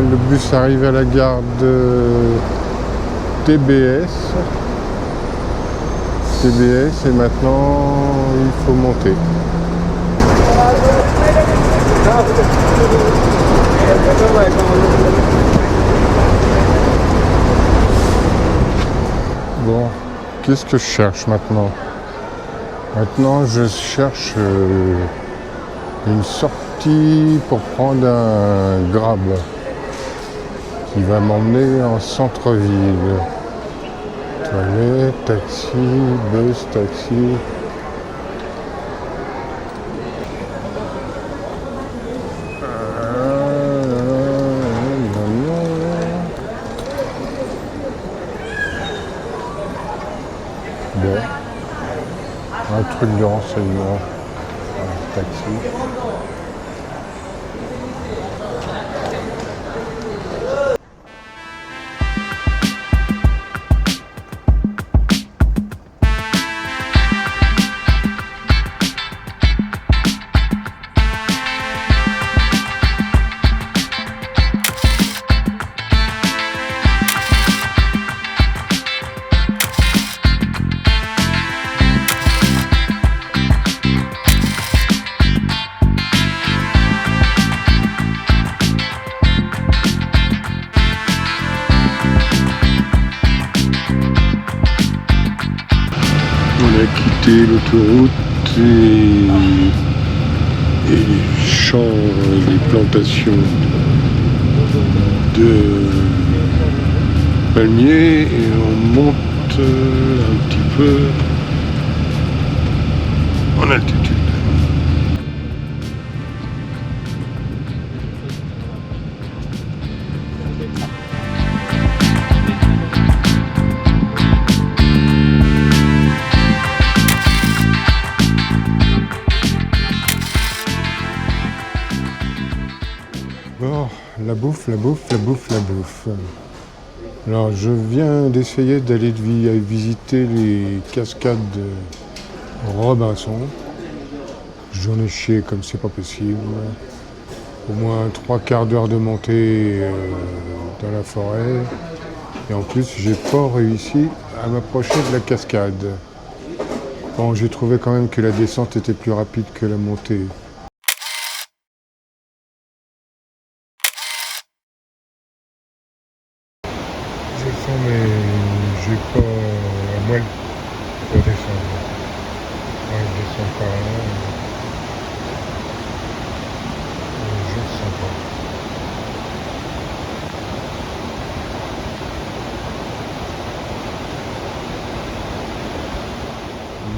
le bus arrive à la gare de TBS. TBS et maintenant il faut monter. Bon, qu'est-ce que je cherche maintenant? Maintenant je cherche une sortie pour prendre un Grab qui va m'emmener en centre-ville. Toilette, taxi, bus, taxi. Bon, un truc de renseignement, un taxi. On a quitté l'autoroute et les champs, les plantations de palmiers et on monte un petit peu en altitude. Bon, la bouffe. Alors, je viens d'essayer d'aller visiter les cascades de Robinson. J'en ai chié comme c'est pas possible. Au moins 3/4 d'heure de montée dans la forêt. Et en plus, j'ai pas réussi à m'approcher de la cascade. Bon, j'ai trouvé quand même que la descente était plus rapide que la montée. Je sens, mais j'ai pas la moelle pour descendre. Ouais, je descends pas là. Je ne sens pas.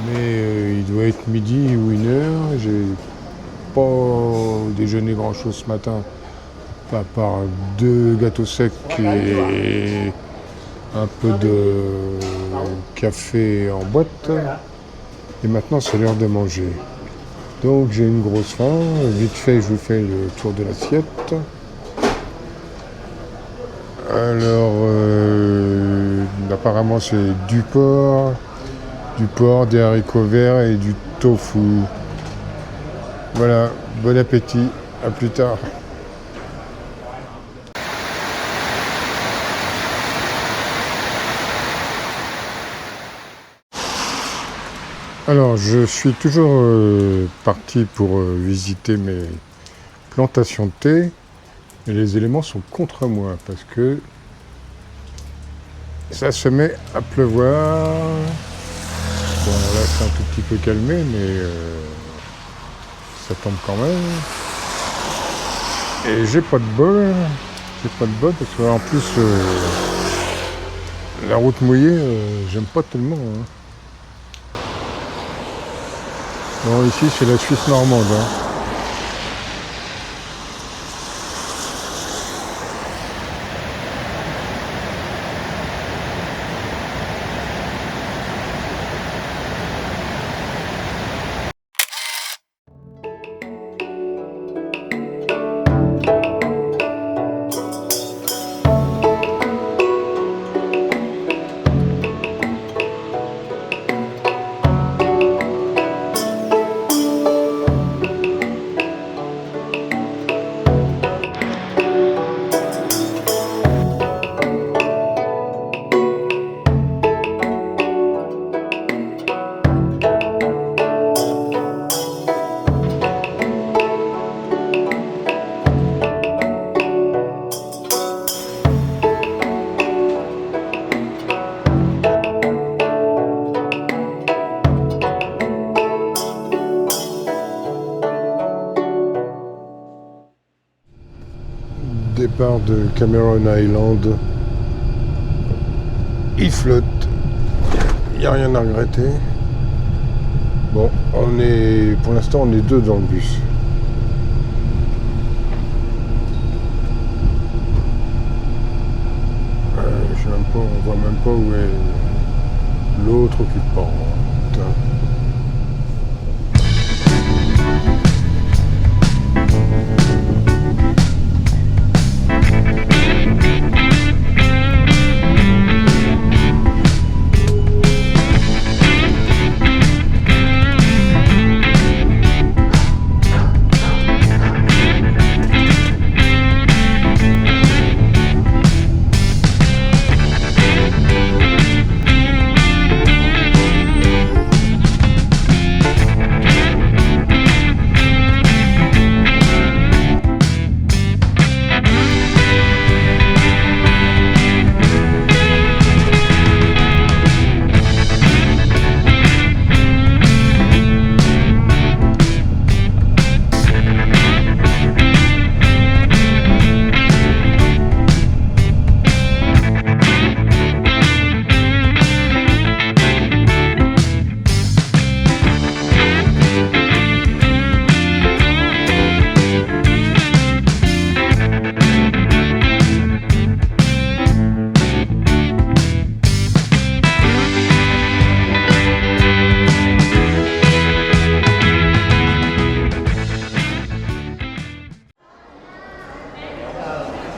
Mais il doit être midi ou 1h. J'ai pas déjeuné grand chose ce matin, à part 2 gâteaux secs et un peu de café en boîte. Et maintenant c'est l'heure de manger. Donc j'ai une grosse faim. Vite fait, je vous fais le tour de l'assiette. Alors apparemment c'est du porc, des haricots verts et du tofu. Voilà, bon appétit, à plus tard. Alors, je suis toujours parti pour visiter mes plantations de thé, et les éléments sont contre moi parce que ça se met à pleuvoir. Bon, là, c'est un tout petit peu calmé, mais ça tombe quand même. Et j'ai pas de bol. Parce qu'en plus, la route mouillée, j'aime pas tellement. Hein. Bon, ici, c'est la Suisse normande. Hein. départ de Cameron Island. Il flotte. Il n'y a rien à regretter. Bon, pour l'instant, on est deux dans le bus. On voit même pas où est l'autre occupant.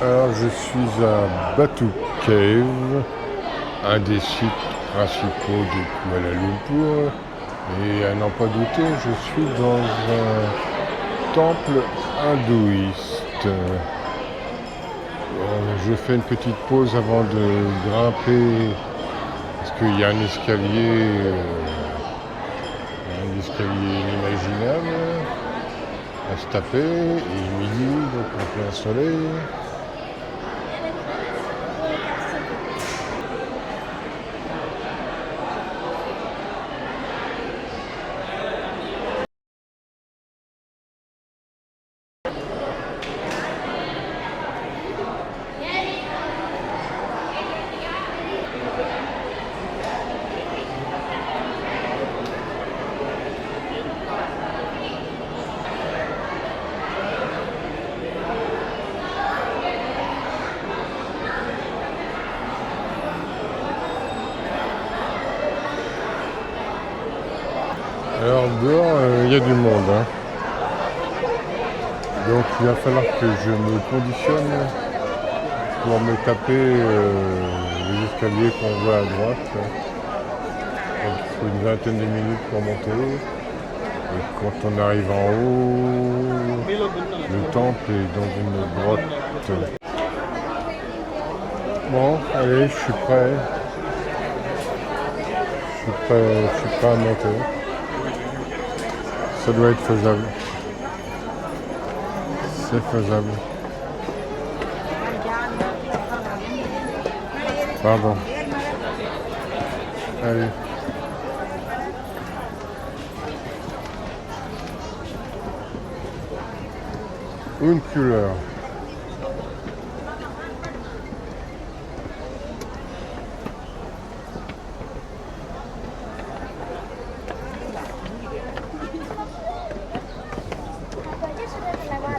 Alors je suis à Batu Cave, un des sites principaux de Kuala Lumpur. Et à n'en pas douter, je suis dans un temple hindouiste. Je fais une petite pause avant de grimper, parce qu'il y a un escalier inimaginable à se taper, et midi, donc en plein soleil. Alors dehors, il y a du monde. Donc il va falloir que je me conditionne pour me taper les escaliers qu'on voit à droite. Donc il faut une vingtaine de minutes pour monter. Et quand on arrive en haut, le temple est dans une grotte. Bon, allez, je suis prêt. Je suis prêt à monter. Ça doit être faisable. C'est faisable. Pardon. Allez. Une couleur.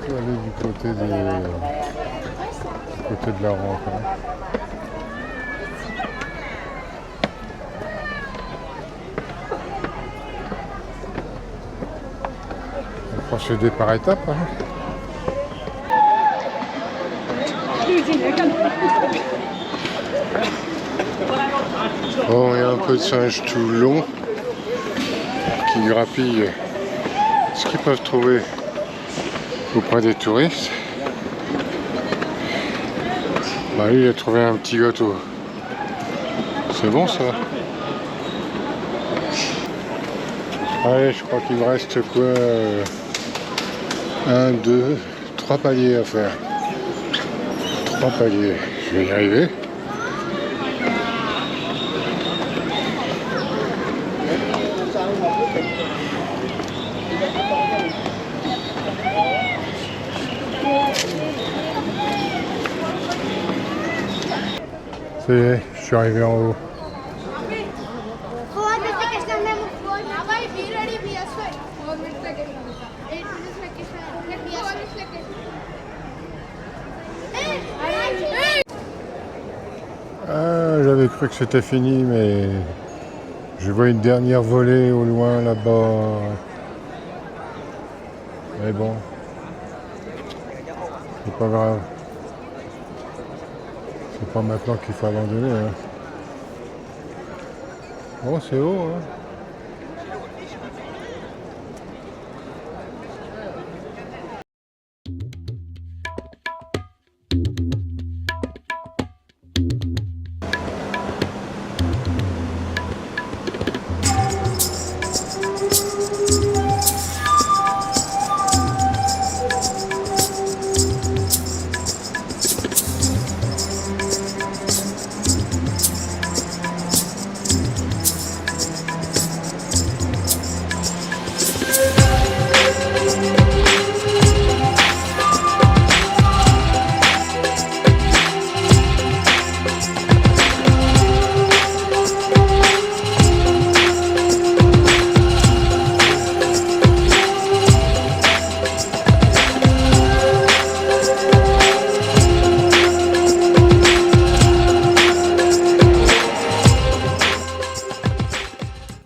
Aller du côté de la rampe. On va procéder par étapes. Bon, il y a un peu de singes tout long qui grappillent ce qu'ils peuvent trouver auprès des touristes. Bah lui il a trouvé un petit gâteau. C'est bon ça. Allez, je crois qu'il me reste quoi 1, 2, 3 paliers à faire. 3 paliers. Je vais y arriver. Ça y est, je suis arrivé en haut. Ah, j'avais cru que c'était fini, mais je vois une dernière volée au loin là-bas. Mais bon, c'est pas grave. C'est pas maintenant qu'il faut abandonner. Hein. Bon, c'est haut, hein.